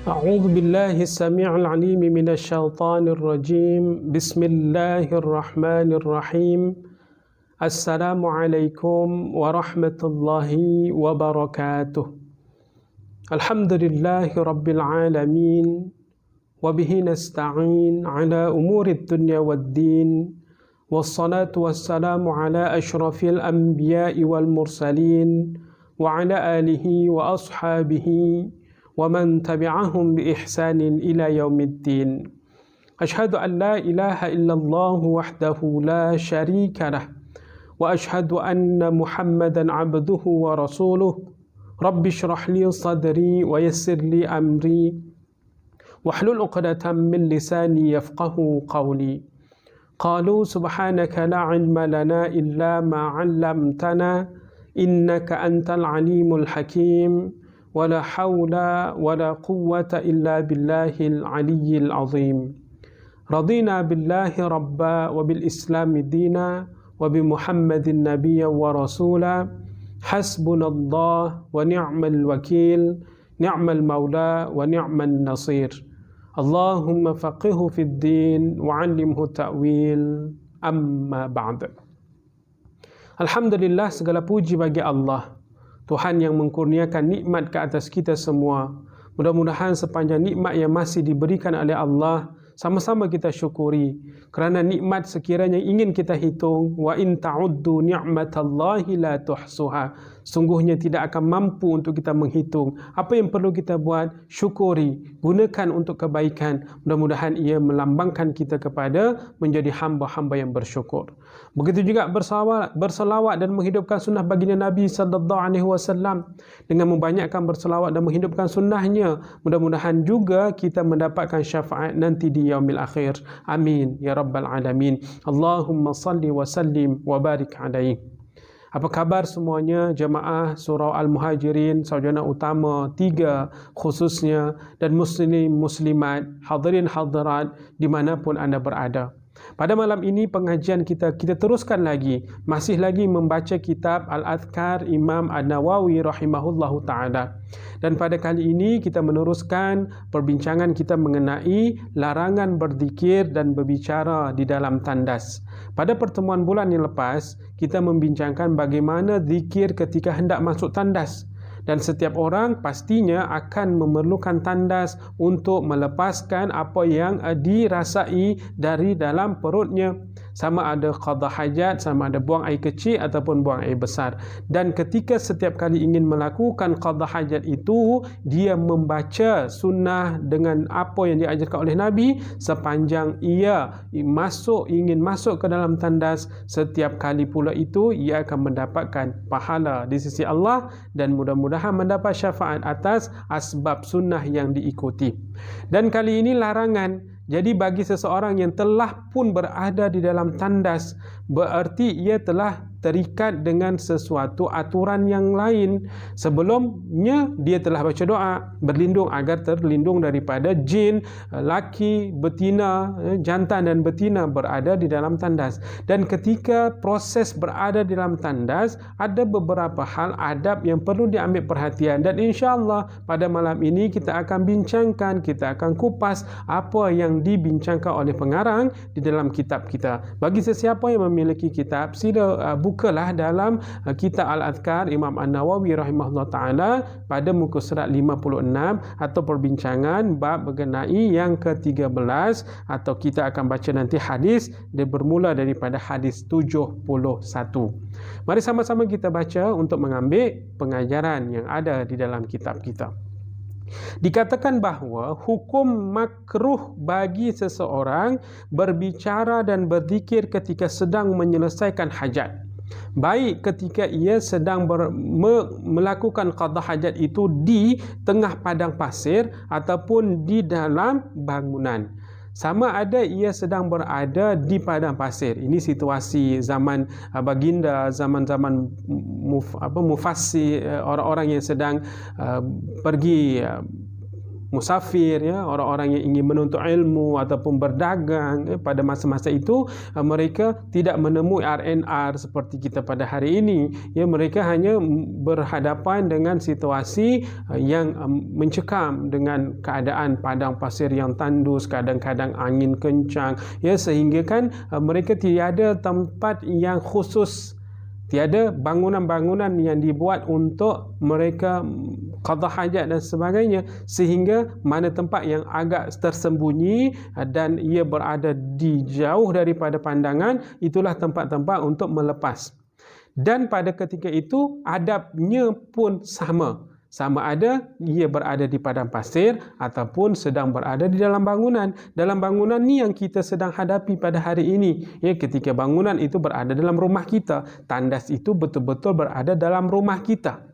أعوذ بالله السميع العليم من الشيطان الرجيم بسم الله الرحمن الرحيم السلام عليكم ورحمة الله وبركاته الحمد لله رب العالمين وبه نستعين على أمور الدنيا والدين والصلاة والسلام على أشرف الأنبياء والمرسلين وعلى آله وأصحابه ومن تبعهم بإحسان إلى يوم الدين أشهد أن لا إله إلا الله وحده لا شريك له وأشهد أن محمدا عبده ورسوله رب اشرح لي صدري ويسر لي أمري واحلل عقدة من لساني يفقه قولي قالوا سبحانك لا علم لنا إلا ما علمتنا إنك أنت العليم الحكيم ولا حول ولا قوة إلا بالله العلي العظيم رضينا بالله ربا وبالإسلام دينا وبمحمد نبيا ورسولا حسبنا الله ونعم الوكيل نعم المولى ونعم النصير اللهم فقهه في الدين وعلمه التأويل أما بعد. Alhamdulillah, segala puji bagi Allah, Tuhan yang mengkurniakan nikmat ke atas kita semua. Mudah-mudahan sepanjang nikmat yang masih diberikan oleh Allah, sama-sama kita syukuri, kerana nikmat sekiranya ingin kita hitung, wa in ta'uddu ni'matallahi la tuhsuha, sungguhnya tidak akan mampu untuk kita menghitung. Apa yang perlu kita buat? Syukuri, gunakan untuk kebaikan. Mudah-mudahan ia melambangkan kita kepada menjadi hamba-hamba yang bersyukur. Begitu juga berselawat dan menghidupkan sunnah baginda Nabi sallallahu alaihi wasallam. Dengan membanyakkan berselawat dan menghidupkan sunnahnya, mudah-mudahan juga kita mendapatkan syafaat nanti di yaumil akhir. Amin ya rabbal alamin. Allahumma salli wa sallim wa barik alaihi. Apa khabar semuanya jemaah surau Al-Muhajirin, sarjana utama 3 khususnya, dan muslimin muslimat, hadirin hadirat dimanapun anda berada. Pada malam ini pengajian kita teruskan lagi, masih lagi membaca kitab Al-Adhkar Imam An-Nawawi rahimahullahu ta'ala. Dan pada kali ini kita meneruskan perbincangan kita mengenai larangan berzikir dan berbicara di dalam tandas. Pada pertemuan bulan yang lepas, kita membincangkan bagaimana zikir ketika hendak masuk tandas. Dan setiap orang pastinya akan memerlukan tandas untuk melepaskan apa yang dirasai dari dalam perutnya. Sama ada qada hajat, sama ada buang air kecil ataupun buang air besar. Dan ketika setiap kali ingin melakukan qada hajat itu, dia membaca sunnah dengan apa yang diajarkan oleh Nabi sepanjang ia ingin masuk ke dalam tandas. Setiap kali pula itu ia akan mendapatkan pahala di sisi Allah dan mudah-mudahan mendapat syafaat atas asbab sunnah yang diikuti. Dan kali ini larangan. Jadi bagi seseorang yang telah pun berada di dalam tandas, berarti ia telah terikat dengan sesuatu aturan yang lain. Sebelumnya dia telah baca doa berlindung agar terlindung daripada jin, laki, betina, jantan dan betina berada di dalam tandas. Dan ketika proses berada di dalam tandas, ada beberapa hal adab yang perlu diambil perhatian. Dan insya-Allah pada malam ini kita akan bincangkan, kita akan kupas apa yang dibincangkan oleh pengarang di dalam kitab kita. Bagi sesiapa yang memiliki kitab, sila bukalah dalam kitab Al-Adhkar Imam An-Nawawi rahimahullah ta'ala pada muka surat 56 atau perbincangan bab mengenai yang ke-13, atau kita akan baca nanti hadis dia bermula daripada hadis 71. Mari sama-sama kita baca untuk mengambil pengajaran yang ada di dalam kitab kita. Dikatakan bahawa hukum makruh bagi seseorang berbicara dan berzikir ketika sedang menyelesaikan hajat, baik ketika ia sedang melakukan qada hajat itu di tengah padang pasir ataupun di dalam bangunan. Sama ada ia sedang berada di padang pasir. Ini situasi zaman baginda, zaman-zaman mufassir, orang-orang yang sedang pergi musafir, ya, orang-orang yang ingin menuntut ilmu ataupun berdagang, ya, pada masa-masa itu mereka tidak menemui RNR seperti kita pada hari ini, ya. Mereka hanya berhadapan dengan situasi yang mencekam, dengan keadaan padang pasir yang tandus, kadang-kadang angin kencang, ya, sehingga kan mereka tiada tempat yang khusus, tiada bangunan-bangunan yang dibuat untuk mereka qada hajat dan sebagainya, sehingga mana tempat yang agak tersembunyi dan ia berada di jauh daripada pandangan, itulah tempat-tempat untuk melepas. Dan pada ketika itu adabnya pun sama ada ia berada di padang pasir ataupun sedang berada di dalam bangunan. Dalam bangunan ni yang kita sedang hadapi pada hari ini, ya, ketika bangunan itu berada dalam rumah kita, tandas itu betul-betul berada dalam rumah kita.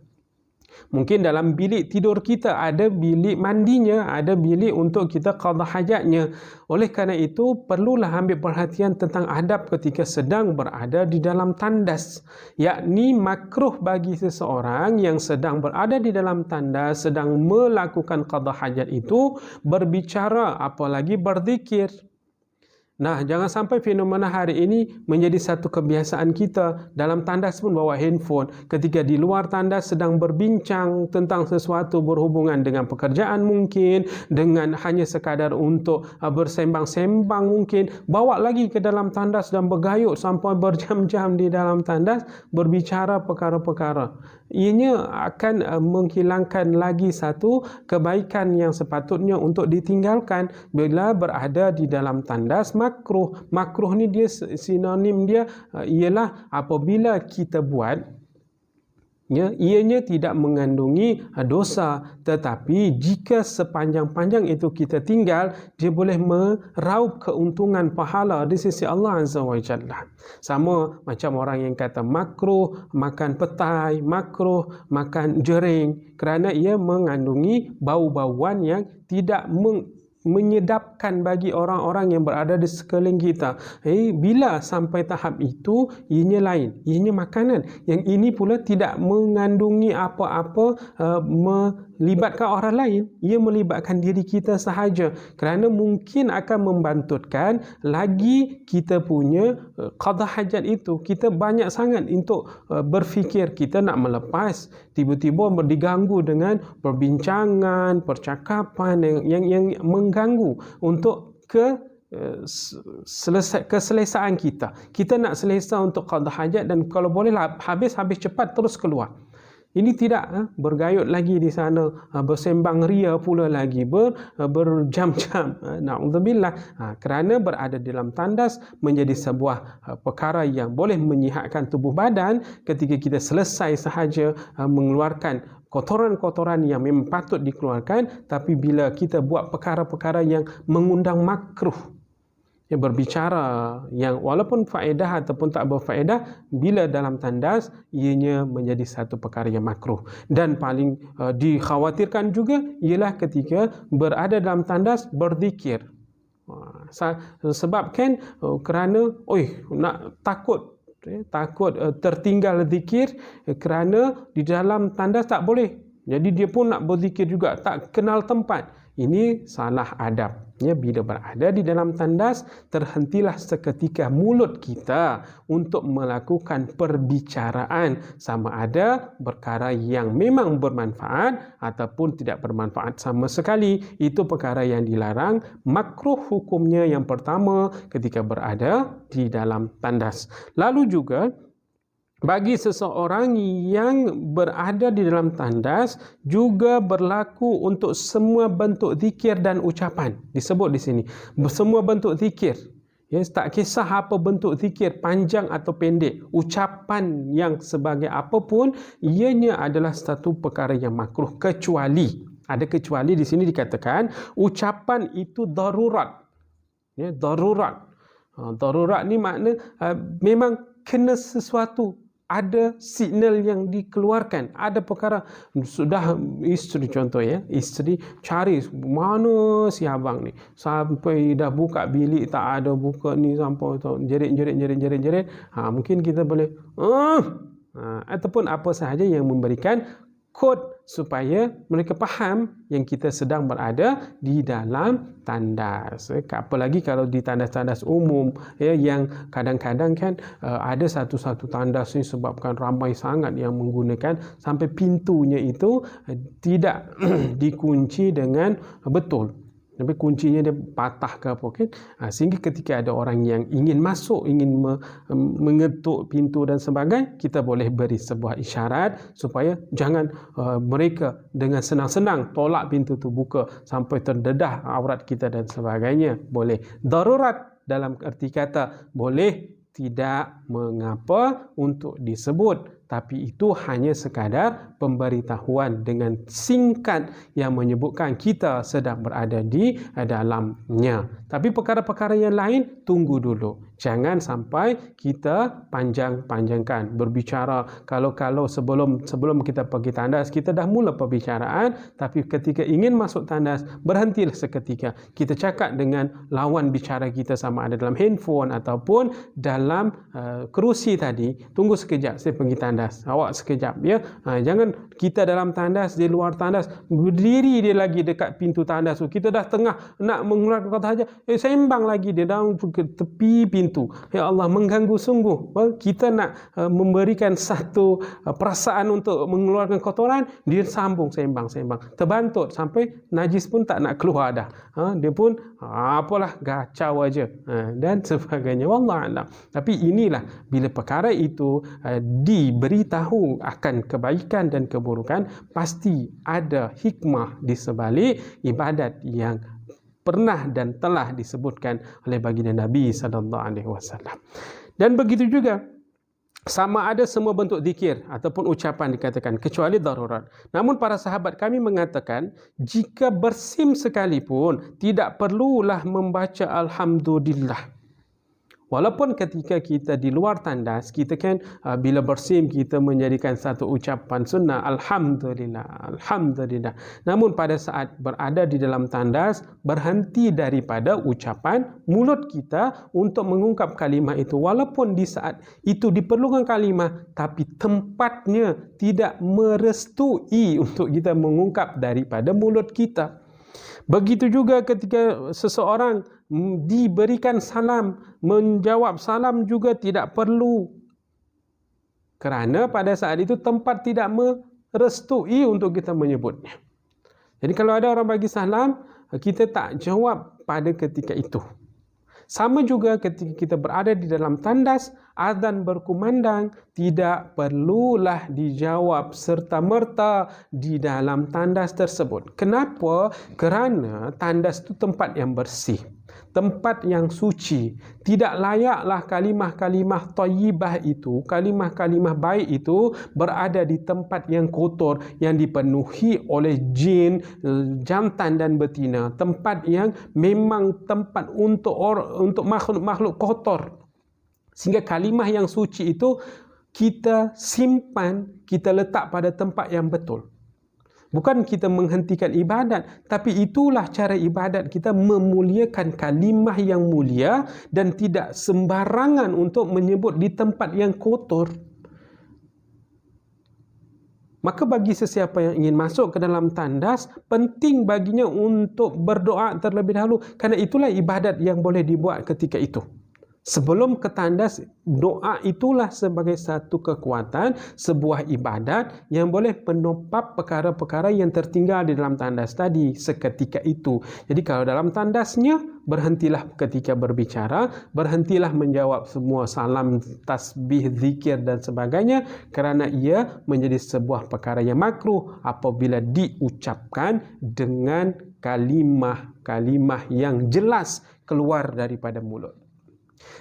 Mungkin dalam bilik tidur kita ada bilik mandinya, ada bilik untuk kita qada hajatnya. Oleh kerana itu perlulah ambil perhatian tentang adab ketika sedang berada di dalam tandas, yakni makruh bagi seseorang yang sedang berada di dalam tandas, sedang melakukan qada hajat itu berbicara, apalagi berzikir. Nah, jangan sampai fenomena hari ini menjadi satu kebiasaan kita. Dalam tandas pun bawa handphone. Ketika di luar tandas sedang berbincang tentang sesuatu berhubungan dengan pekerjaan mungkin, dengan hanya sekadar untuk bersembang-sembang mungkin, bawa lagi ke dalam tandas dan bergayut sampai berjam-jam di dalam tandas berbicara perkara-perkara. Ianya akan menghilangkan lagi satu kebaikan yang sepatutnya untuk ditinggalkan bila berada di dalam tandas. Makruh ni dia sinonim dia ialah apabila kita buat, ya, ianya tidak mengandungi dosa, tetapi jika sepanjang-panjang itu kita tinggal, dia boleh meraup keuntungan pahala di sisi Allah Azza wa Jalla. Sama macam orang yang kata makruh makan petai, makruh makan jering, kerana ia mengandungi bau-bauan yang tidak menyedapkan bagi orang-orang yang berada di sekeliling kita. Bila sampai tahap itu, ianya lain, ianya makanan. Yang ini pula tidak mengandungi apa-apa melibatkan orang lain, ia melibatkan diri kita sahaja, kerana mungkin akan membantutkan lagi kita punya qada hajat itu. Kita banyak sangat untuk berfikir kita nak melepas, tiba-tiba diganggu dengan perbincangan, percakapan yang mengganggu untuk keselesaan kita. Kita nak selesa untuk qada hajat dan kalau boleh habis cepat terus keluar. Ini tidak bergayut lagi di sana, bersembang ria pula lagi, berjam-jam. Na'udzubillah. Kerana berada dalam tandas menjadi sebuah perkara yang boleh menyihatkan tubuh badan ketika kita selesai sahaja mengeluarkan kotoran-kotoran yang memang patut dikeluarkan. Tapi bila kita buat perkara-perkara yang mengundang makruh, ya, berbicara yang walaupun faedah ataupun tak berfaedah, bila dalam tandas ianya menjadi satu perkara yang makruh. Dan paling dikhawatirkan juga ialah ketika berada dalam tandas berzikir. Sebab kan kerana nak takut tertinggal zikir, kerana di dalam tandas tak boleh. Jadi dia pun nak berzikir juga, tak kenal tempat. Ini salah adab. Ya, bila berada di dalam tandas, terhentilah seketika mulut kita untuk melakukan perbicaraan, sama ada perkara yang memang bermanfaat ataupun tidak bermanfaat sama sekali. Itu perkara yang dilarang. Makruh hukumnya yang pertama ketika berada di dalam tandas. Lalu juga bagi seseorang yang berada di dalam tandas juga berlaku untuk semua bentuk zikir dan ucapan. Disebut di sini semua bentuk zikir. Ya, tak kisah apa bentuk zikir, panjang atau pendek, ucapan yang sebagai apapun, ianya adalah satu perkara yang makruh, kecuali ada kecuali di sini dikatakan ucapan itu darurat. Ya, darurat. Darurat ni makna memang kena sesuatu, ada signal yang dikeluarkan, ada perkara sudah isteri, contoh ya, isteri cari mana si abang ni, sampai dah buka bilik tak ada, buka ni sampai jerit, mungkin kita boleh ataupun apa sahaja yang memberikan kod supaya mereka faham yang kita sedang berada di dalam tandas. Apalagi kalau di tandas-tandas umum yang kadang-kadang kan ada satu-satu tandas ni sebabkan ramai sangat yang menggunakan sampai pintunya itu tidak dikunci dengan betul. Tapi kuncinya dia patah ke apa kan, sehingga ketika ada orang yang ingin masuk, ingin mengetuk pintu dan sebagainya, kita boleh beri sebuah isyarat supaya jangan mereka dengan senang-senang tolak pintu tu buka sampai terdedah aurat kita dan sebagainya. Boleh darurat dalam erti kata boleh tidak mengapa untuk disebut, tapi itu hanya sekadar pemberitahuan dengan singkat yang menyebutkan kita sedang berada di dalamnya. Tapi perkara-perkara yang lain tunggu dulu. Jangan sampai kita panjang-panjangkan berbicara. Kalau sebelum kita pergi tandas, kita dah mula perbicaraan, tapi ketika ingin masuk tandas, berhentilah seketika. Kita cakap dengan lawan bicara kita, sama ada dalam handphone ataupun dalam kerusi tadi. Tunggu sekejap, saya pergi tandas. Awak sekejap ya. Jangan kita dalam tandas, di luar tandas, berdiri dia lagi dekat pintu tandas tu. Kita dah tengah nak mengeluarkan kata saja, sembang lagi dia dalam tepi pintu. Ya Allah, mengganggu sungguh. Kita nak memberikan satu perasaan untuk mengeluarkan kotoran, dia sambung sembang. Terbantut sampai najis pun tak nak keluar dah. Dia pun apalah gacau aja dan sebagainya. Wallahualam. Tapi inilah bila perkara itu diberitahu akan kebaikan dan keburukan, pasti ada hikmah di sebalik ibadat yang pernah dan telah disebutkan oleh baginda Nabi SAW. Dan begitu juga sama ada semua bentuk zikir ataupun ucapan dikatakan kecuali darurat. Namun para sahabat kami mengatakan jika bersim sekalipun tidak perlulah membaca alhamdulillah. Walaupun ketika kita di luar tandas, kita kan bila bersim kita menjadikan satu ucapan sunnah alhamdulillah, alhamdulillah. Namun pada saat berada di dalam tandas, berhenti daripada ucapan mulut kita untuk mengungkap kalimah itu. Walaupun di saat itu diperlukan kalimah, tapi tempatnya tidak merestui untuk kita mengungkap daripada mulut kita. Begitu juga ketika seseorang diberikan salam, menjawab salam juga tidak perlu. Kerana pada saat itu tempat tidak merestui untuk kita menyebutnya. Jadi kalau ada orang bagi salam, kita tak jawab pada ketika itu. Sama juga ketika kita berada di dalam tandas, azan berkumandang, tidak perlulah dijawab serta-merta di dalam tandas tersebut. Kenapa? Kerana tandas itu tempat yang bersih, tempat yang suci. Tidak layaklah kalimah-kalimah thayyibah itu, kalimah-kalimah baik itu berada di tempat yang kotor, yang dipenuhi oleh jin, jantan dan betina. Tempat yang memang tempat untuk makhluk-makhluk kotor. Sehingga kalimah yang suci itu kita simpan, kita letak pada tempat yang betul. Bukan kita menghentikan ibadat, tapi itulah cara ibadat kita, memuliakan kalimah yang mulia dan tidak sembarangan untuk menyebut di tempat yang kotor. Maka bagi sesiapa yang ingin masuk ke dalam tandas, penting baginya untuk berdoa terlebih dahulu, kerana itulah ibadat yang boleh dibuat ketika itu. Sebelum ke tandas, doa itulah sebagai satu kekuatan, sebuah ibadat yang boleh menopap perkara-perkara yang tertinggal di dalam tandas tadi seketika itu. Jadi kalau dalam tandasnya, berhentilah ketika berbicara, berhentilah menjawab semua salam, tasbih, zikir dan sebagainya, kerana ia menjadi sebuah perkara yang makruh apabila diucapkan dengan kalimah-kalimah yang jelas keluar daripada mulut.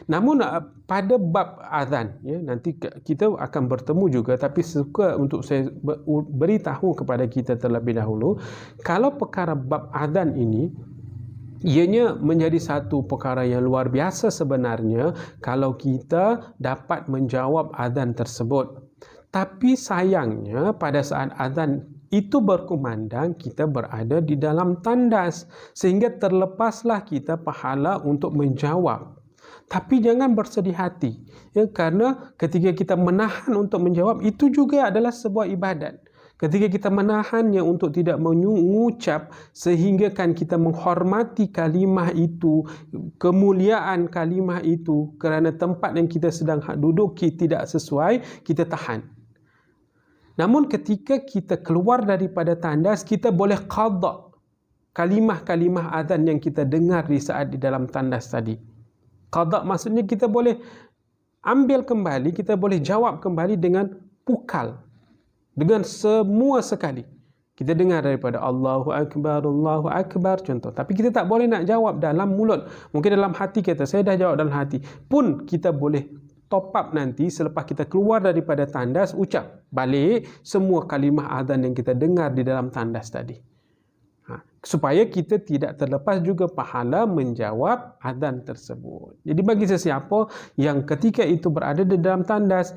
Namun pada bab azan, nanti kita akan bertemu juga, tapi suka untuk saya beritahu kepada kita terlebih dahulu, kalau perkara bab azan ini, ianya menjadi satu perkara yang luar biasa sebenarnya kalau kita dapat menjawab azan tersebut. Tapi sayangnya pada saat azan itu berkumandang, kita berada di dalam tandas, sehingga terlepaslah kita pahala untuk menjawab. Tapi jangan bersedih hati, kerana ketika kita menahan untuk menjawab, itu juga adalah sebuah ibadat. Ketika kita menahannya untuk tidak mengucap, sehingga kan kita menghormati kalimah itu, kemuliaan kalimah itu, kerana tempat yang kita sedang duduki tidak sesuai, kita tahan. Namun ketika kita keluar daripada tandas, kita boleh qada kalimah-kalimah azan yang kita dengar di saat di dalam tandas tadi. Qada maksudnya kita boleh ambil kembali, kita boleh jawab kembali dengan pukal, dengan semua sekali. Kita dengar daripada Allahu Akbar contoh. Tapi kita tak boleh nak jawab dalam mulut. Mungkin dalam hati kita, saya dah jawab dalam hati. Pun kita boleh top up nanti selepas kita keluar daripada tandas, ucap balik semua kalimah azan yang kita dengar di dalam tandas tadi. Supaya kita tidak terlepas juga pahala menjawab azan tersebut. Jadi bagi sesiapa yang ketika itu berada di dalam tandas,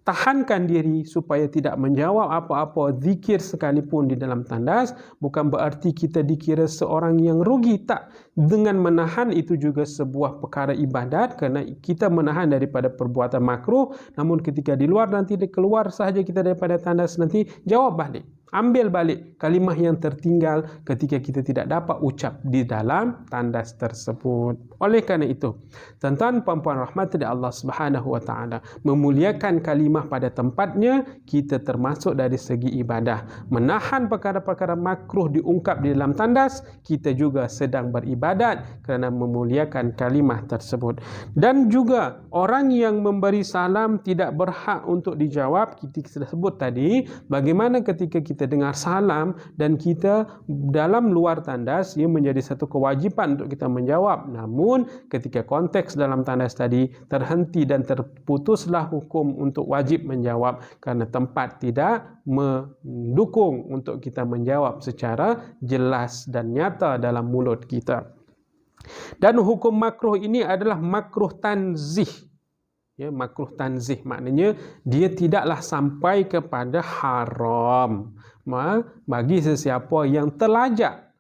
tahankan diri supaya tidak menjawab apa-apa zikir sekalipun di dalam tandas. Bukan berarti kita dikira seorang yang rugi, tak. Dengan menahan itu juga sebuah perkara ibadat, kerana kita menahan daripada perbuatan makruh. Namun ketika di luar nanti, keluar sahaja kita daripada tandas nanti, jawab balik, ambil balik kalimah yang tertinggal ketika kita tidak dapat ucap di dalam tandas tersebut. Oleh kerana itu, tuan-tuan puan-puan rahmat dari Allah Subhanahu wa taala, memuliakan kalimah pada tempatnya, kita termasuk dari segi ibadah. Menahan perkara-perkara makruh diungkap di dalam tandas, kita juga sedang beribadat kerana memuliakan kalimah tersebut. Dan juga orang yang memberi salam tidak berhak untuk dijawab. Kita sebut tadi bagaimana ketika kita dengar salam dan kita dalam luar tandas, ia menjadi satu kewajipan untuk kita menjawab. Namun ketika konteks dalam tandas tadi, terhenti dan terputuslah hukum untuk wajib menjawab kerana tempat tidak mendukung untuk kita menjawab secara jelas dan nyata dalam mulut kita. Dan hukum makruh ini adalah makruh tanzih. Ya, makruh tanzih maknanya dia tidaklah sampai kepada haram. Bagi sesiapa yang terlajak,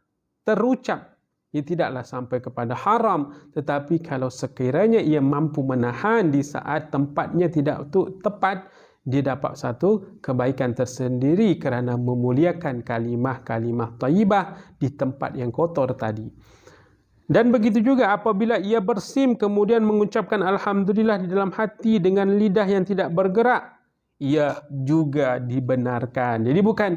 terucap, ia tidaklah sampai kepada haram. Tetapi kalau sekiranya ia mampu menahan di saat tempatnya tidak tepat, dia dapat satu kebaikan tersendiri kerana memuliakan kalimah-kalimah thayyibah di tempat yang kotor tadi. Dan begitu juga apabila ia bersim kemudian mengucapkan Alhamdulillah di dalam hati dengan lidah yang tidak bergerak, ia juga dibenarkan. Jadi bukan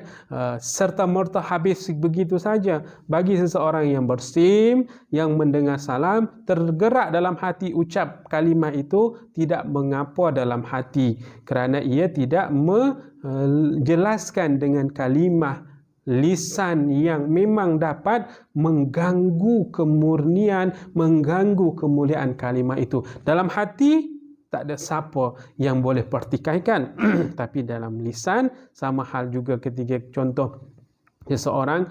serta-merta habis begitu saja. Bagi seseorang yang bersim, yang mendengar salam, tergerak dalam hati ucap kalimah itu, tidak mengapa dalam hati, kerana ia tidak menjelaskan dengan kalimah lisan yang memang dapat mengganggu kemurnian, mengganggu kemuliaan kalimah itu. Dalam hati tak ada siapa yang boleh pertikaikan. Tapi dalam lisan, sama hal juga ketika contoh seseorang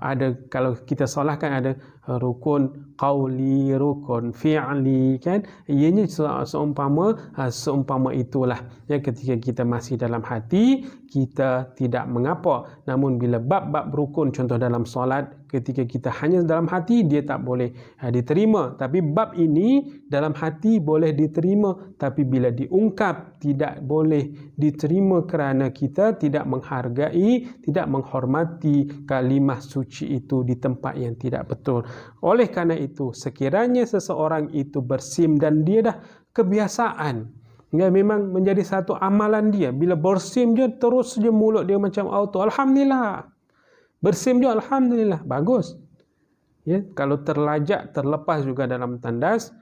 ada, kalau kita salahkan ada rukun qauli, rukun fi'li, kan, ianya seumpama itulah ya, ketika kita masih dalam hati kita tidak mengapa. Namun bila bab-bab rukun contoh dalam solat, ketika kita hanya dalam hati, dia tak boleh diterima. Tapi bab ini dalam hati boleh diterima, tapi bila diungkap tidak boleh diterima kerana kita tidak menghargai, tidak menghormati kalimah suci itu di tempat yang tidak betul. Oleh kerana itu, sekiranya seseorang itu bersim dan dia dah kebiasaan, ya, memang menjadi satu amalan dia, bila bersim je terus je mulut dia macam auto, Alhamdulillah. Bersim je Alhamdulillah, bagus. Ya, kalau terlajak, terlepas juga dalam tandas,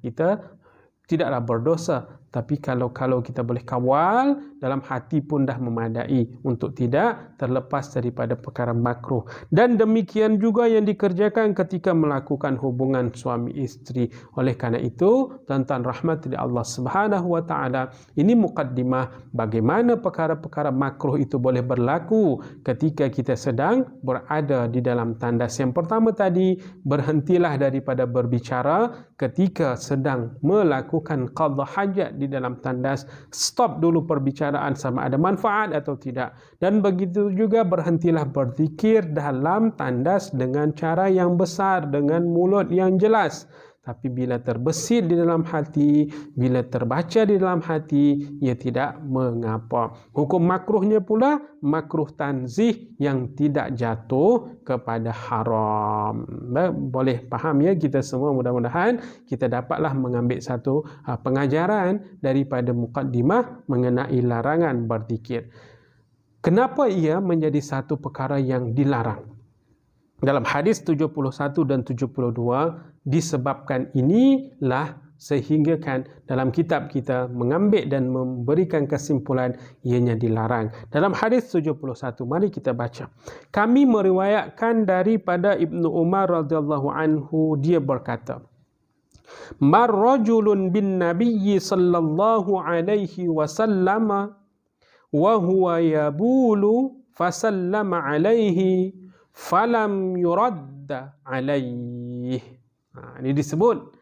kita tidaklah berdosa. Tapi kalau kita boleh kawal, dalam hati pun dah memadai untuk tidak terlepas daripada perkara makruh. Dan demikian juga yang dikerjakan ketika melakukan hubungan suami isteri. Oleh kerana itu, tuan-tuan rahmat dari Allah Subhanahu wa taala, ini mukaddimah bagaimana perkara-perkara makruh itu boleh berlaku ketika kita sedang berada di dalam tandas. Yang pertama tadi, berhentilah daripada berbicara ketika sedang melakukan qadha hajat di dalam tandas. Stop dulu perbicaraan sama ada manfaat atau tidak. Dan begitu juga berhentilah berzikir dalam tandas dengan cara yang besar, dengan mulut yang jelas. tapi bila terbesit di dalam hati, bila terbaca di dalam hati, ia tidak mengapa. Hukum makruhnya pula makruh tanzih yang tidak jatuh kepada haram. Boleh faham ya kita semua, mudah-mudahan kita dapatlah mengambil satu pengajaran daripada muqaddimah mengenai larangan berzikir. Kenapa ia menjadi satu perkara yang dilarang? Dalam hadis 71 dan 72 disebabkan inilah sehingga kan dalam kitab kita mengambil dan memberikan kesimpulan ianya dilarang. Dalam hadis 71 mari kita baca. Kami meriwayatkan daripada Ibnu Umar radhiyallahu anhu, dia berkata, Mar rajulun bin nabiyyi sallallahu alaihi wasallam wa huwa yabulu fasallama alaihi falam yuradda alaih. Ini disebut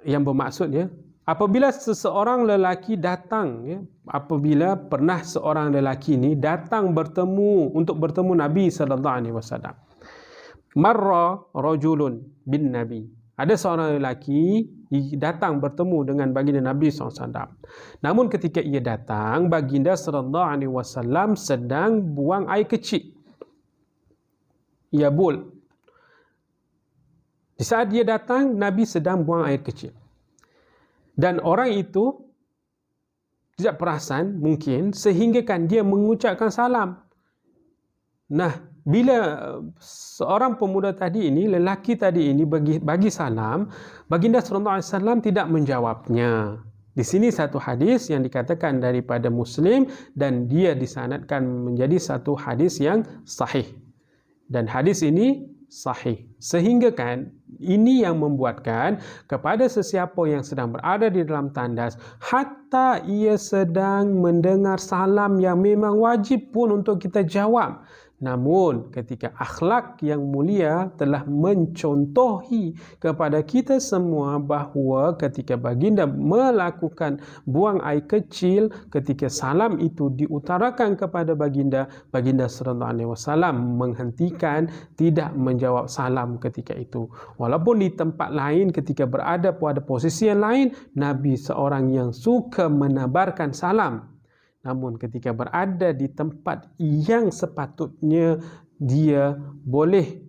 yang bermaksud ya, apabila seseorang lelaki datang ya, apabila pernah seorang lelaki ini datang untuk bertemu Nabi sallallahu alaihi wasallam. Marra rajulun bin nabi. Ada seorang lelaki datang bertemu dengan baginda Nabi SAW. Namun ketika ia datang, baginda SAW sedang buang air kecil. Yabul. Di saat dia datang, Nabi sedang buang air kecil. Dan orang itu tidak perasan mungkin sehingga kan dia mengucapkan salam. Nah, bila seorang pemuda tadi ini, lelaki tadi ini bagi salam, baginda SAW tidak menjawabnya. Di sini satu hadis yang dikatakan daripada Muslim dan dia disanadkan menjadi satu hadis yang sahih. Dan hadis ini sahih. Sehingga kan ini yang membuatkan kepada sesiapa yang sedang berada di dalam tandas, hatta ia sedang mendengar salam yang memang wajib pun untuk kita jawab. Namun ketika akhlak yang mulia telah mencontohi kepada kita semua bahawa ketika baginda melakukan buang air kecil, ketika salam itu diutarakan kepada baginda sallallahu alaihi wasallam menghentikan, tidak menjawab salam ketika itu. Walaupun di tempat lain ketika berada pada posisi yang lain, Nabi seorang yang suka menebarkan salam. Namun ketika berada di tempat yang sepatutnya dia boleh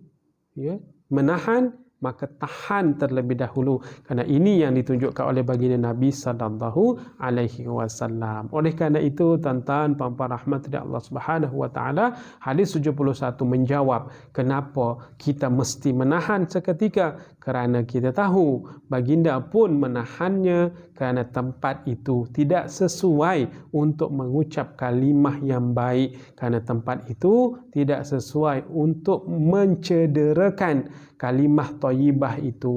menahan, maka tahan terlebih dahulu, kerana ini yang ditunjukkan oleh baginda Nabi sallallahu alaihi wasallam. Oleh kerana itu, tuan-tuan puan-puan rahmat dari Allah Subhanahu wa taala, hadis 71 menjawab kenapa kita mesti menahan seketika, kerana kita tahu baginda pun menahannya kerana tempat itu tidak sesuai untuk mengucap kalimah yang baik, kerana tempat itu tidak sesuai untuk mencederakan kalimah thayyibah itu.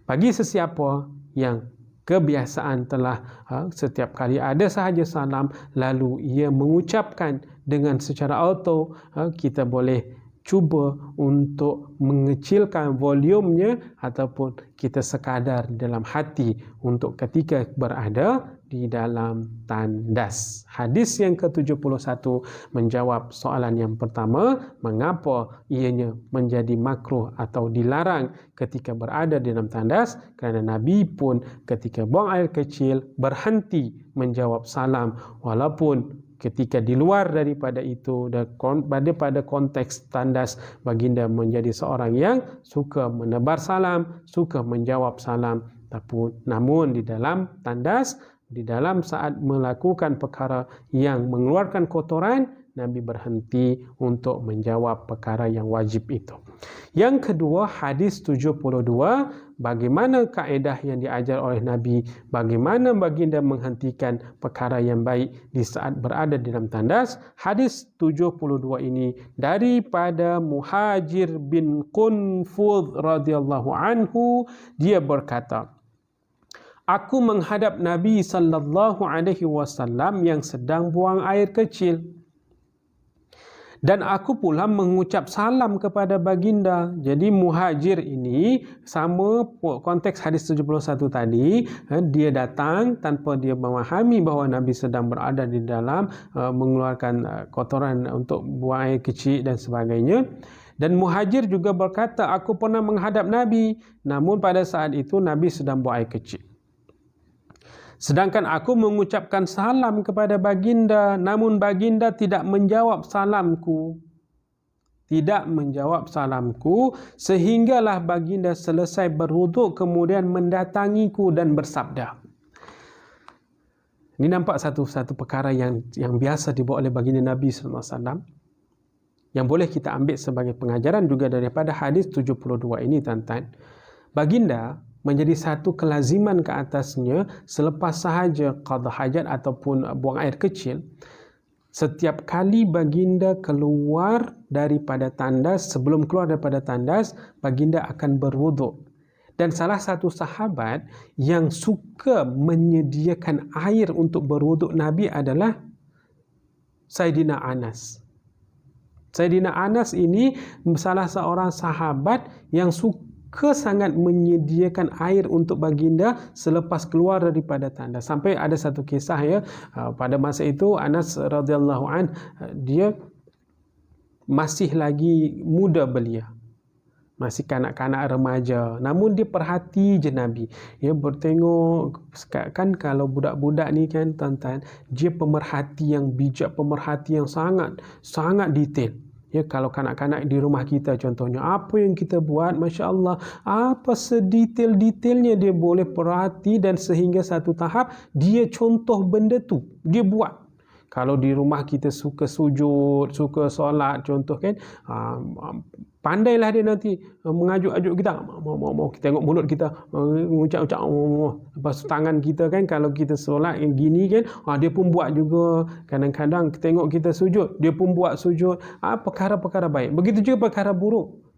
Bagi sesiapa yang kebiasaan telah setiap kali ada sahaja salam lalu ia mengucapkan dengan secara auto, kita boleh cuba untuk mengecilkan volumenya ataupun kita sekadar dalam hati untuk ketika berada di dalam tandas. Hadis yang ke-71 menjawab soalan yang pertama, mengapa ianya menjadi makruh atau dilarang ketika berada di dalam tandas? Kerana Nabi pun ketika buang air kecil berhenti menjawab salam, walaupun ketika di luar daripada itu pada konteks tandas, baginda menjadi seorang yang suka menebar salam, suka menjawab salam. Namun di dalam tandas, di dalam saat melakukan perkara yang mengeluarkan kotoran, Nabi berhenti untuk menjawab perkara yang wajib itu. Yang kedua, hadis 72, bagaimana kaedah yang diajar oleh Nabi, bagaimana baginda menghentikan perkara yang baik di saat berada di dalam tandas. Hadis 72 ini daripada Muhajir bin Qunfudh radhiyallahu anhu, dia berkata, aku menghadap Nabi sallallahu alaihi wasallam yang sedang buang air kecil. Dan aku pula mengucap salam kepada baginda. Jadi Muhajir ini sama konteks hadis 71 tadi. Dia datang tanpa dia memahami bahawa Nabi sedang berada di dalam mengeluarkan kotoran untuk buang air kecil dan sebagainya. Dan Muhajir juga berkata, aku pernah menghadap Nabi, namun pada saat itu Nabi sedang buang air kecil. Sedangkan aku mengucapkan salam kepada baginda, namun baginda tidak menjawab salamku. Tidak menjawab salamku, sehinggalah baginda selesai berwuduk kemudian mendatangiku dan bersabda. Ini nampak satu perkara yang biasa dibuat oleh baginda Nabi SAW, yang boleh kita ambil sebagai pengajaran juga daripada hadis 72 ini, tuan-tuan. Baginda menjadi satu kelaziman ke atasnya selepas sahaja qada hajat ataupun buang air kecil. Setiap kali baginda keluar daripada tandas, sebelum keluar daripada tandas, baginda akan berwuduk. Dan salah satu sahabat yang suka menyediakan air untuk berwuduk Nabi adalah Sayyidina Anas. Sayyidina Anas ini salah seorang sahabat yang suka sangat menyediakan air untuk baginda selepas keluar daripada tandas. Sampai ada satu kisah, ya, pada masa itu Anas radhiyallahu an, dia masih lagi muda belia, masih kanak-kanak remaja, namun dia perhati je Nabi. Ya, bertengok kan, kalau budak-budak ni kan, tuan-tuan, dia pemerhati yang bijak, pemerhati yang sangat detail. Ya, kalau kanak-kanak di rumah kita contohnya, apa yang kita buat, Masya Allah, apa sedetail-detailnya dia boleh perhati, dan sehingga satu tahap dia contoh benda tu, dia buat. Kalau di rumah kita suka sujud, suka solat contoh kan, pandailah dia nanti mengajuk-ajuk kita, mau kita tengok mulut kita ucap-ucap, lepas tangan kita kan, kalau kita solat yang gini kan, dia pun buat juga. Kadang-kadang tengok kita sujud, dia pun buat sujud. Perkara-perkara baik. Begitu juga perkara buruk.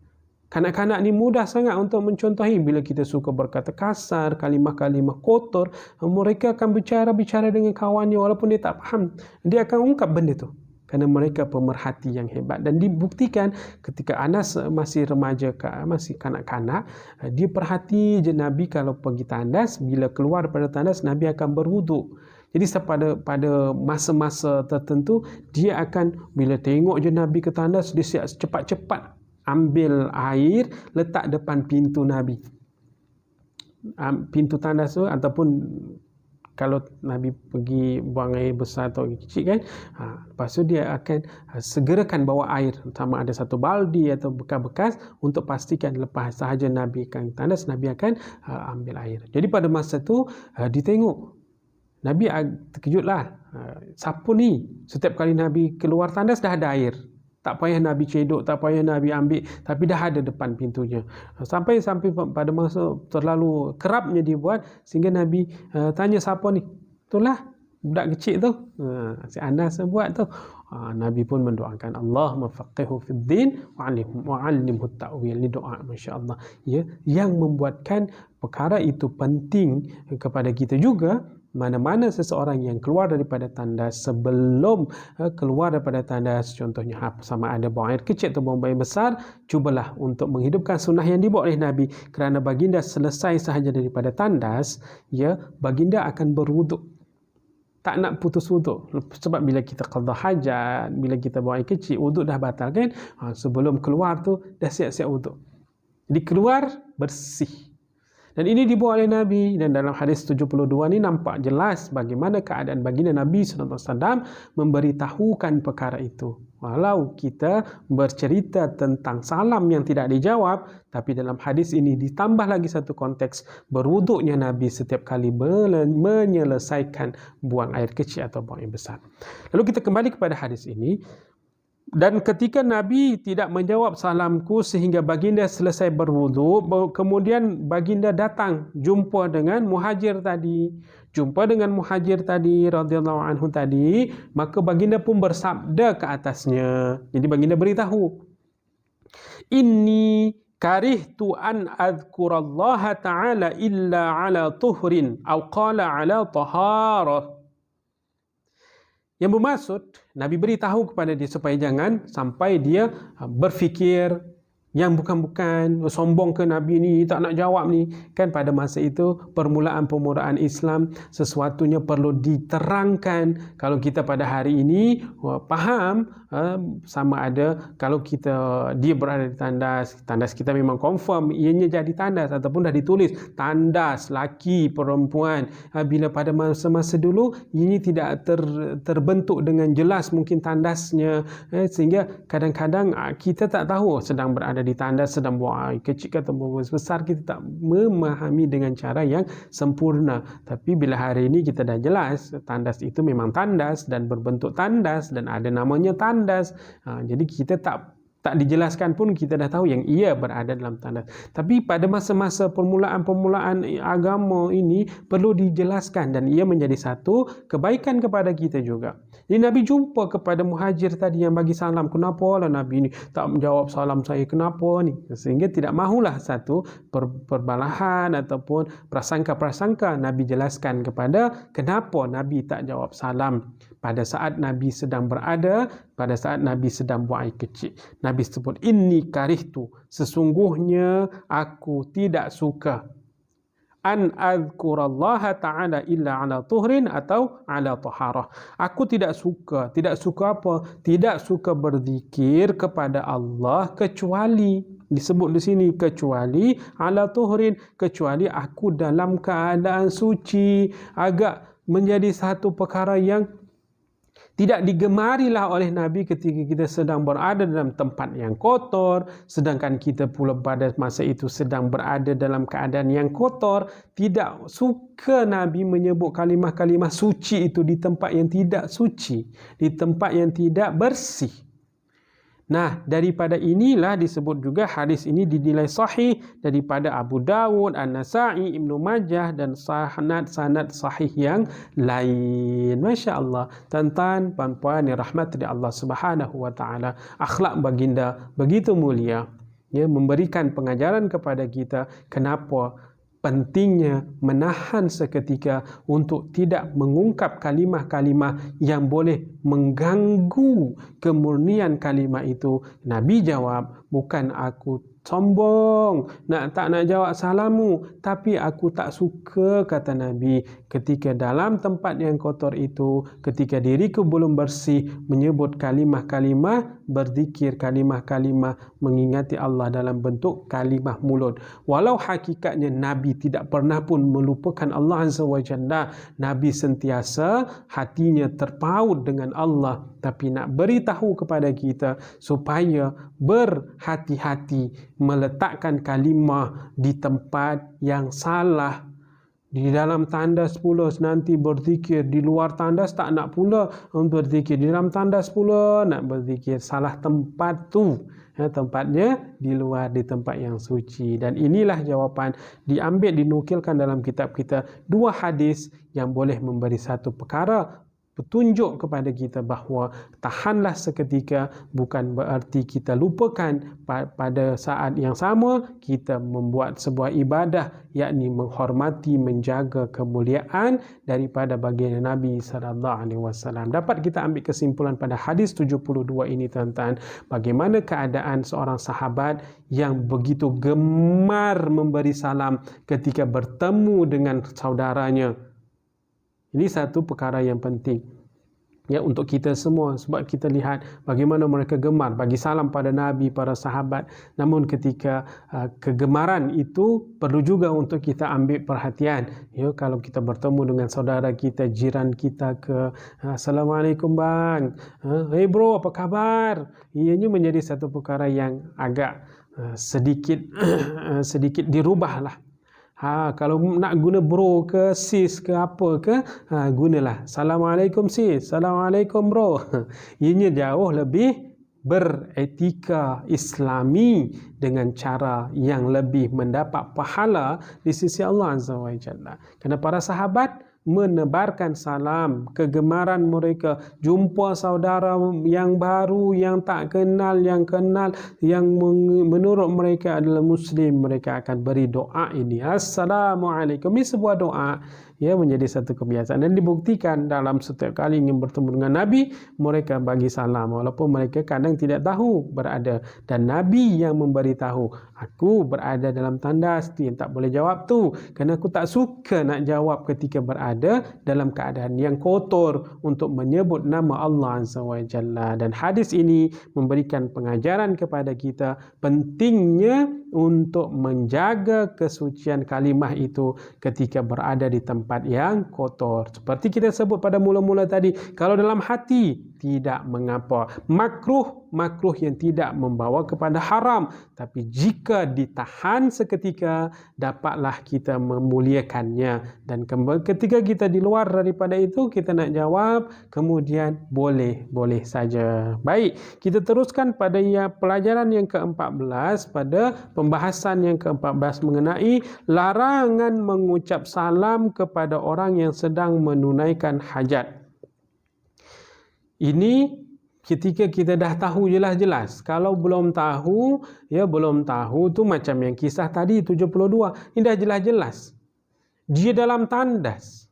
Kanak-kanak ni mudah sangat untuk mencontohi. Bila kita suka berkata kasar, kalimah-kalimah kotor, mereka akan bicara dengan kawannya walaupun dia tak faham. Dia akan ungkap benda tu. Kerana mereka pemerhati yang hebat. Dan dibuktikan ketika Anas masih remaja, masih kanak-kanak, dia perhati je Nabi kalau pergi tandas, bila keluar daripada tandas, Nabi akan berwuduk. Jadi pada masa-masa tertentu, dia akan, bila tengok je Nabi ke tandas, dia siap cepat-cepat ambil air, letak depan pintu Nabi. Pintu tandas tu, ataupun kalau Nabi pergi buang air besar atau kecil kan, lepas tu dia akan segerakan bawa air, sama ada satu baldi atau bekas-bekas, untuk pastikan lepas sahaja Nabi akan tandas, Nabi akan ambil air. Jadi pada masa tu ditengok, Nabi terkejutlah, siapa ni? Setiap kali Nabi keluar tandas dah ada air. Tak payah Nabi cedok, tak payah Nabi ambil, tapi dah ada depan pintunya. Sampai pada masa terlalu kerapnya dibuat, sehingga Nabi tanya, siapa ni? Itulah budak kecil tu, si Anas buat tu. Nabi pun mendoakan, Allahumma faqihu fid din wa'allimhu ta'wil. Ini doa, masya-Allah, ya, yang membuatkan perkara itu penting kepada kita juga. Mana-mana seseorang yang keluar daripada tandas, sebelum keluar daripada tandas, contohnya sama ada buang air kecil atau buang air besar, cubalah untuk menghidupkan sunnah yang dibuat oleh Nabi. Kerana baginda selesai sahaja daripada tandas, ya, baginda akan berwuduk. Tak nak putus wuduk. Sebab bila kita qada hajat, bila kita buang air kecil, wuduk dah batal kan, sebelum keluar tu dah siap-siap wuduk. Jadi keluar bersih. Dan ini dibuat oleh Nabi, dan dalam hadis 72 ni nampak jelas bagaimana keadaan baginda Nabi SAW memberitahukan perkara itu. Walau kita bercerita tentang salam yang tidak dijawab, tapi dalam hadis ini ditambah lagi satu konteks, berwuduknya Nabi setiap kali menyelesaikan buang air kecil atau buang air besar. Lalu kita kembali kepada hadis ini. Dan ketika Nabi tidak menjawab salamku sehingga baginda selesai berwuduk, kemudian baginda datang jumpa dengan Muhajir tadi. Jumpa dengan Muhajir tadi radhiyallahu anhu tadi, maka baginda pun bersabda ke atasnya. Jadi baginda beritahu, Inni karihtu an adhkurallaha ta'ala illa ala tuhrin atau qala ala taharah. Yang bermaksud, Nabi beritahu kepada dia supaya jangan sampai dia berfikir yang bukan-bukan, sombong ke Nabi ni, tak nak jawab ni. Kan pada masa itu permulaan Islam sesuatunya perlu diterangkan. Kalau kita pada hari ini faham sama ada kalau dia berada di tandas kita memang confirm ianya jadi tandas ataupun dah ditulis tandas laki perempuan. Bila pada masa-masa dulu ini tidak terbentuk dengan jelas mungkin tandasnya, sehingga kadang-kadang kita tak tahu sedang berada di tandas, sedang buang air kecil atau buang air besar, kita tak memahami dengan cara yang sempurna. Tapi bila hari ini kita dah jelas tandas itu memang tandas dan berbentuk tandas dan ada namanya tandas, jadi kita tak dijelaskan pun kita dah tahu yang ia berada dalam tandas. Tapi pada masa-masa permulaan agama ini perlu dijelaskan dan ia menjadi satu kebaikan kepada kita juga. Jadi Nabi jumpa kepada muhajir tadi yang bagi salam. Kenapa lah Nabi ni tak menjawab salam saya? Kenapa ni? Sehingga tidak mahulah satu perbalahan ataupun prasangka-prasangka. Nabi jelaskan kepada kenapa Nabi tak jawab salam pada saat Nabi sedang buang air kecil. Nabi sebut, inni karihtu, sesungguhnya aku tidak suka an azkurallaha ta'ala illa ala tuhrin atau ala taharah. Aku tidak suka apa? Tidak suka berzikir kepada Allah kecuali, disebut di sini kecuali ala tuhrin, kecuali aku dalam keadaan suci. Agak menjadi satu perkara yang tidak digemarilah oleh Nabi ketika kita sedang berada dalam tempat yang kotor, sedangkan kita pula pada masa itu sedang berada dalam keadaan yang kotor. Tidak suka Nabi menyebut kalimah-kalimah suci itu di tempat yang tidak suci, di tempat yang tidak bersih. Nah, daripada inilah disebut juga hadis ini dinilai sahih daripada Abu Dawud, An-Nasa'i, Ibnu Majah dan sanad sahih yang lain. Masya Allah, tuan-tuan, puan-puan yang rahmat dari Allah Subhanahu wa taala, akhlak baginda begitu mulia, ya, memberikan pengajaran kepada kita kenapa pentingnya menahan seketika untuk tidak mengungkap kalimah-kalimah yang boleh mengganggu kemurnian kalimah itu. Nabi jawab, bukan aku sombong, tak nak jawab salammu, tapi aku tak suka, kata Nabi, ketika dalam tempat yang kotor itu, ketika diriku belum bersih, menyebut kalimah-kalimah, berzikir kalimah-kalimah, mengingati Allah dalam bentuk kalimah mulut. Walau hakikatnya Nabi tidak pernah pun melupakan Allah Azza wa Jalla, Nabi sentiasa hatinya terpaut dengan Allah, tapi nak beritahu kepada kita supaya berhati-hati meletakkan kalimah di tempat yang salah. Di dalam tandas pula nanti berzikir, di luar tandas tak nak pula berzikir, di dalam tandas pula nak berzikir. Salah tempat tu, tempatnya di luar, di tempat yang suci. Dan inilah jawapan diambil, dinukilkan dalam kitab kita, dua hadis yang boleh memberi satu perkara petunjuk kepada kita bahawa tahanlah seketika bukan berarti kita lupakan pada saat yang sama kita membuat sebuah ibadah, yakni menghormati, menjaga kemuliaan daripada baginda Nabi sallallahu alaihi wasallam. Dapat kita ambil kesimpulan pada hadis 72 ini, tuan-tuan, bagaimana keadaan seorang sahabat yang begitu gemar memberi salam ketika bertemu dengan saudaranya. Ini satu perkara yang penting, ya, untuk kita semua, sebab kita lihat bagaimana mereka gemar bagi salam pada Nabi, para sahabat. Namun ketika kegemaran itu perlu juga untuk kita ambil perhatian. Ya, kalau kita bertemu dengan saudara kita, jiran kita Assalamualaikum bang, hey bro, apa kabar? Ianya menjadi satu perkara yang agak sedikit dirubahlah. Kalau nak guna bro ke sis ke apa ke, gunalah Assalamualaikum sis, Assalamualaikum bro. Ianya jauh lebih beretika Islami dengan cara yang lebih mendapat pahala di sisi Allah Azza wa Jalla. Kerana para sahabat menebarkan salam, kegemaran mereka jumpa saudara yang baru, yang tak kenal, yang kenal, yang menurut mereka adalah Muslim, mereka akan beri doa ini, Assalamualaikum. Ini sebuah doa ya menjadi satu kebiasaan, dan dibuktikan dalam setiap kali ingin bertemu dengan Nabi, mereka bagi salam walaupun mereka kadang tidak tahu berada, dan Nabi yang memberitahu, aku berada dalam tandas, dia tak boleh jawab tu kerana aku tak suka nak jawab ketika berada dalam keadaan yang kotor untuk menyebut nama Allah Azza wa Jalla. Dan hadis ini memberikan pengajaran kepada kita pentingnya untuk menjaga kesucian kalimah itu ketika berada di tempat yang kotor. Seperti kita sebut pada mula-mula tadi, kalau dalam hati tidak mengapa. Makruh yang tidak membawa kepada haram, tapi jika ditahan seketika dapatlah kita memuliakannya, dan ketika kita di luar daripada itu kita nak jawab, kemudian boleh saja. Baik, kita teruskan pada pelajaran yang ke-14, pada pembahasan yang ke-14 mengenai larangan mengucap salam kepada orang yang sedang menunaikan hajat. Ini ketika kita dah tahu jelas-jelas. Kalau belum tahu tu macam yang kisah tadi 72. Ini dah jelas-jelas. Dia dalam tandas.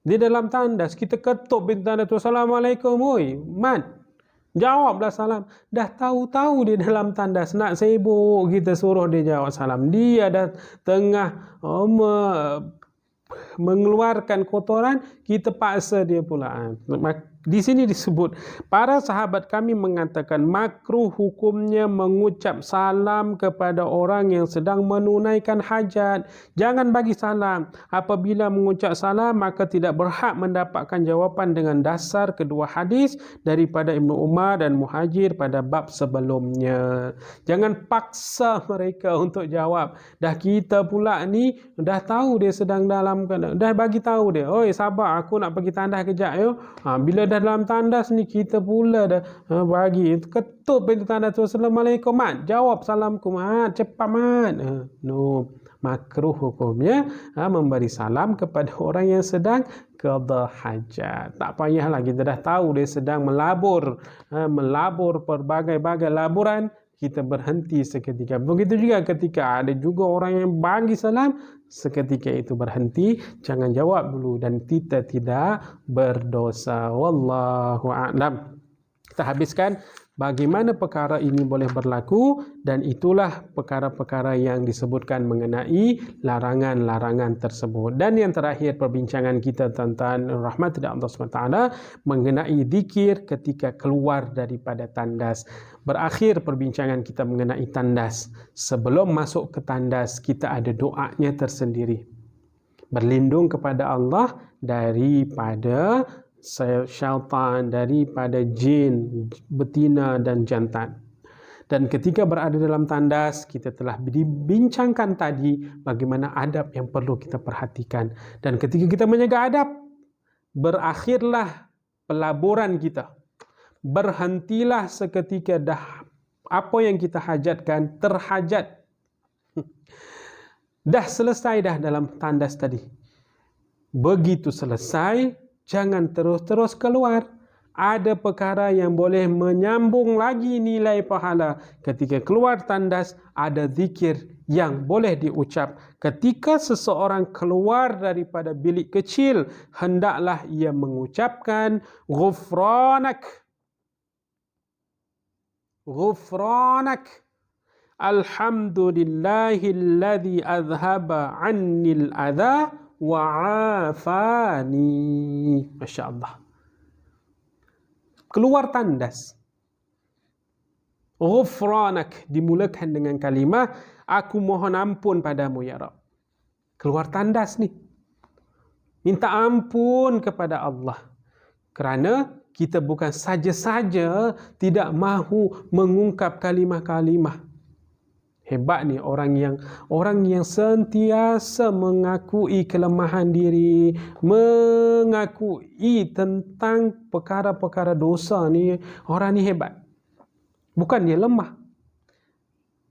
Dia dalam tandas. Kita ketuk pintu tandas tu, Assalamualaikum, oi, mat. Jawablah salam. Dah tahu-tahu dia dalam tandas. Nak sibuk kita suruh dia jawab salam. Dia dah tengah mengeluarkan kotoran, kita paksa dia pula. Di sini disebut, para sahabat kami mengatakan makruh hukumnya mengucap salam kepada orang yang sedang menunaikan hajat. Jangan bagi salam. Apabila mengucap salam, maka tidak berhak mendapatkan jawapan dengan dasar kedua hadis daripada Ibnu Umar dan Muhajir pada bab sebelumnya. Jangan paksa mereka untuk jawab. Dah kita pula ni dah tahu dia sedang dalam, dah bagi tahu dia, oi sabar, aku nak pergi tandas kejap yo. Bila dah dalam tandas ni kita pula dah bagi ketuk pintu tandas tu, Assalamualaikum mat, jawab salamku mat, cepat mat. No, makruh hukumnya memberi salam kepada orang yang sedang qada hajat. Tak payahlah, kita dah tahu dia sedang melabur pelbagai-bagai laburan, kita berhenti seketika. Begitu juga ketika ada juga orang yang bagi salam, seketika itu berhenti, jangan jawab dulu, dan kita tidak berdosa. Wallahu a'lam. Kita habiskan bagaimana perkara ini boleh berlaku, dan itulah perkara-perkara yang disebutkan mengenai larangan-larangan tersebut. Dan yang terakhir perbincangan kita tentang rahmat dari Allah SWT mengenai zikir ketika keluar daripada tandas. Berakhir perbincangan kita mengenai tandas. Sebelum masuk ke tandas, kita ada doanya tersendiri. Berlindung kepada Allah daripada syaitan, daripada jin, betina dan jantan. Dan ketika berada dalam tandas, kita telah dibincangkan tadi bagaimana adab yang perlu kita perhatikan. Dan ketika kita menjaga adab, berakhirlah pelaburan kita. Berhentilah seketika dah apa yang kita hajatkan terhajat. Dah selesai dah dalam tandas tadi. Begitu selesai, jangan terus-terus keluar. Ada perkara yang boleh menyambung lagi nilai pahala. Ketika keluar tandas, ada zikir yang boleh diucap. Ketika seseorang keluar daripada bilik kecil, hendaklah ia mengucapkan ghufranak. Ghufranak. Alhamdulillahilladzi azhaba 'annil adza wa'afani. Masya Allah. Keluar tandas. Ghufranak dimulakan dengan kalimah, aku mohon ampun padamu ya Rabb. Keluar tandas ni, minta ampun kepada Allah. Kerana kita bukan saja-saja tidak mahu mengungkap kalimah-kalimah. Hebat ni orang yang sentiasa mengakui kelemahan diri, mengakui tentang perkara-perkara dosa ni. Orang ni hebat. Bukan dia lemah.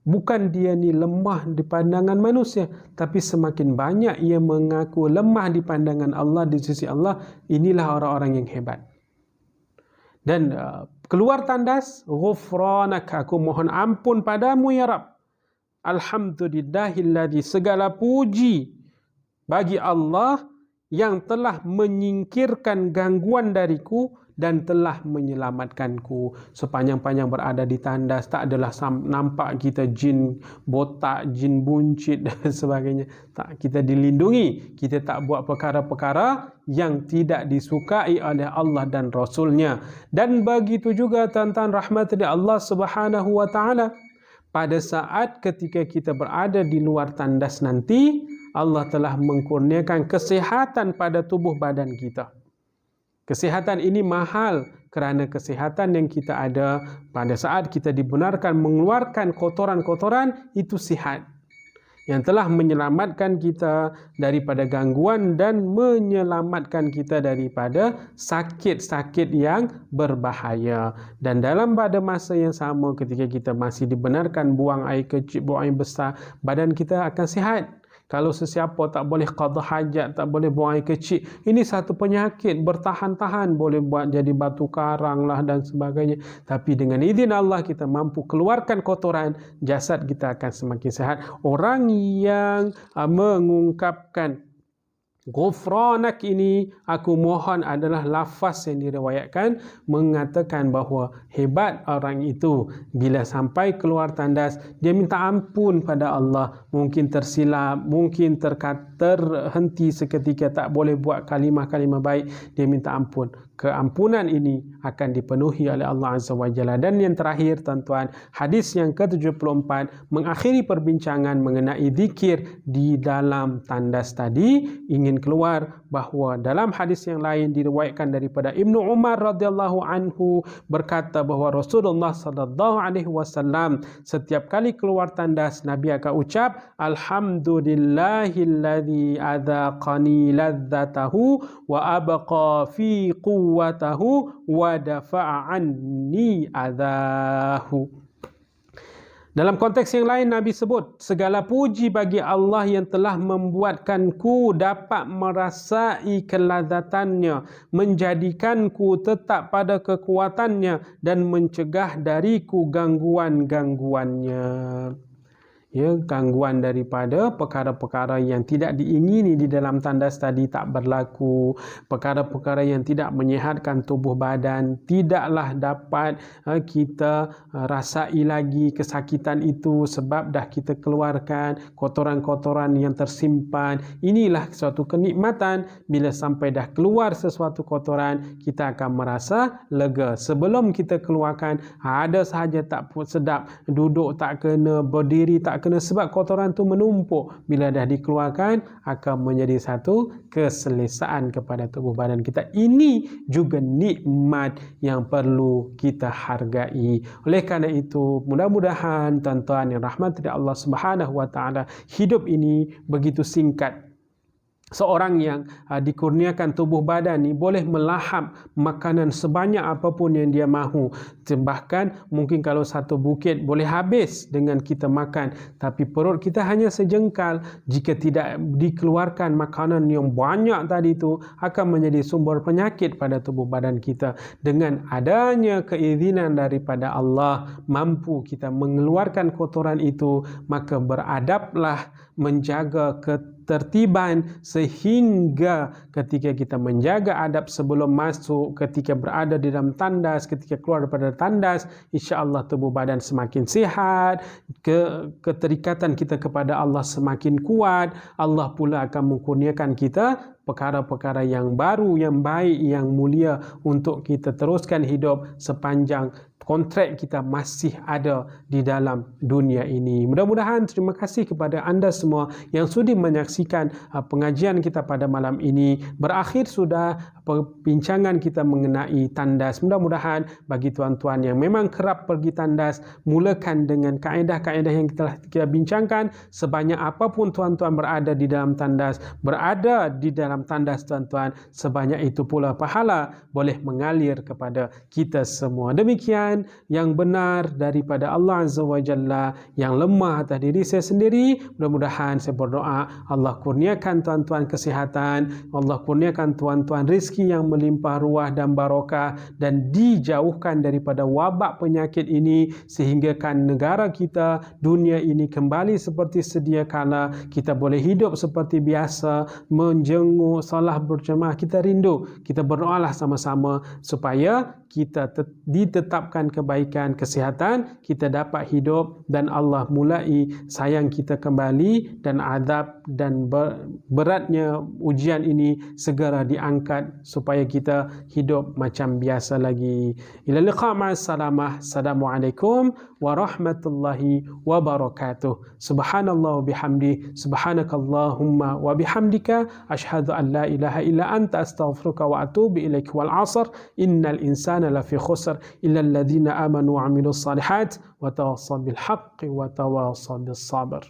Bukan dia ni lemah di pandangan manusia, tapi semakin banyak ia mengaku lemah di pandangan Allah, di sisi Allah, inilah orang-orang yang hebat. Dan keluar tandas, ghufranak, aku mohon ampun padamu ya Rabb. Alhamdulillahilladzi, segala puji bagi Allah yang telah menyingkirkan gangguan dariku dan telah menyelamatkanku. Sepanjang-panjang berada di tandas, tak adalah nampak kita jin botak, jin buncit dan sebagainya. Tak, kita dilindungi. Kita tak buat perkara-perkara yang tidak disukai oleh Allah dan Rasulnya. Dan begitu juga tuan-tuan rahmat dari Allah Subhanahu wa ta'ala. Pada saat ketika kita berada di luar tandas nanti, Allah telah mengkurniakan kesehatan pada tubuh badan kita. Kesehatan ini mahal kerana kesehatan yang kita ada pada saat kita dibenarkan mengeluarkan kotoran-kotoran itu sihat. Yang telah menyelamatkan kita daripada gangguan dan menyelamatkan kita daripada sakit-sakit yang berbahaya. Dan dalam pada masa yang sama ketika kita masih dibenarkan buang air kecil, buang air besar, badan kita akan sihat. Kalau sesiapa tak boleh qada hajat, tak boleh buang air kecil, ini satu penyakit bertahan-tahan, boleh buat jadi batu karang lah dan sebagainya. Tapi dengan izin Allah kita mampu keluarkan kotoran, jasad kita akan semakin sehat. Orang yang mengungkapkan Ghufranak ini aku mohon adalah lafaz yang diriwayatkan mengatakan bahawa hebat orang itu bila sampai keluar tandas dia minta ampun pada Allah, mungkin tersilap, mungkin terhenti seketika, tak boleh buat kalimah-kalimah baik, dia minta ampun. Keampunan ini akan dipenuhi oleh Allah Azza wa Jalla. Dan yang terakhir tuan-tuan, hadis yang ke-74 mengakhiri perbincangan mengenai zikir di dalam tandas tadi, ingin keluar bahawa dalam hadis yang lain diriwayatkan daripada Ibnu Umar radhiyallahu anhu berkata bahawa Rasulullah sallallahu alaihi wasallam setiap kali keluar tandas Nabi akan ucap alhamdulillahilladzi adzaqani ladzatahu wa abqa fi quwwatahu wa dafa'a anni adahu. Dalam konteks yang lain Nabi sebut segala puji bagi Allah yang telah membuatkanku dapat merasai kelazatannya, menjadikanku tetap pada kekuatannya dan mencegah dariku gangguan-gangguannya. Ya, gangguan daripada perkara-perkara yang tidak diingini di dalam tandas tadi tak berlaku, perkara-perkara yang tidak menyihatkan tubuh badan tidaklah dapat kita rasai lagi kesakitan itu sebab dah kita keluarkan kotoran-kotoran yang tersimpan. Inilah suatu kenikmatan bila sampai dah keluar sesuatu kotoran kita akan merasa lega. Sebelum kita keluarkan ada sahaja tak sedap, duduk tak kena, berdiri tak kena sebab kotoran tu menumpuk. Bila dah dikeluarkan akan menjadi satu keselesaan kepada tubuh badan kita. Ini juga nikmat yang perlu kita hargai. Oleh kerana itu mudah-mudahan tuan-tuan yang rahmati Allah Subhanahu wa taala, hidup ini begitu singkat. Seorang yang dikurniakan tubuh badan ni boleh melahap makanan sebanyak apapun yang dia mahu. Bahkan mungkin kalau satu bukit boleh habis dengan kita makan. Tapi perut kita hanya sejengkal. Jika tidak dikeluarkan makanan yang banyak tadi itu akan menjadi sumber penyakit pada tubuh badan kita. Dengan adanya keizinan daripada Allah, mampu kita mengeluarkan kotoran itu, maka beradablah menjaga ketertiban sehingga ketika kita menjaga adab sebelum masuk, ketika berada di dalam tandas, ketika keluar daripada tandas, insya-Allah tubuh badan semakin sihat, keterikatan kita kepada Allah semakin kuat. Allah pula akan mengkurniakan kita perkara-perkara yang baru, yang baik, yang mulia untuk kita teruskan hidup sepanjang kontrak kita masih ada di dalam dunia ini. Mudah-mudahan terima kasih kepada anda semua yang sudi menyaksikan pengajian kita pada malam ini. Berakhir sudah perbincangan kita mengenai tandas. Mudah-mudahan bagi tuan-tuan yang memang kerap pergi tandas, mulakan dengan kaedah-kaedah yang kita bincangkan. Sebanyak apapun tuan-tuan berada di dalam tandas, tuan-tuan, sebanyak itu pula pahala boleh mengalir kepada kita semua. Demikian kesalahan yang benar daripada Allah Azza wa Jalla, yang lemah atas diri saya sendiri. Mudah-mudahan saya berdoa Allah kurniakan tuan-tuan kesihatan, Allah kurniakan tuan-tuan rezeki yang melimpah ruah dan barakah, dan dijauhkan daripada wabak penyakit ini, sehinggakan negara kita, dunia ini kembali seperti sedia kala. Kita boleh hidup seperti biasa, menjenguk, salat berjemaah. Kita rindu, kita berdoalah sama-sama supaya kita ditetapkan kebaikan, kesihatan, kita dapat hidup dan Allah mulai sayang kita kembali, dan azab dan beratnya ujian ini segera diangkat supaya kita hidup macam biasa lagi. Ila liqa ma'as salamah. Assalamualaikum warahmatullahi wabarakatuh. Subhanallah wa bihamdi, subhanakallahumma wa bihamdika, asyhadu an la ilaha illa anta, astaghfiruka wa atubu ilaik. Wal 'asr, innal insana lafi khusr illa alladhina amanu wa 'amilus salihat wa tawassaw bil haqqi wa tawassaw bis sabr.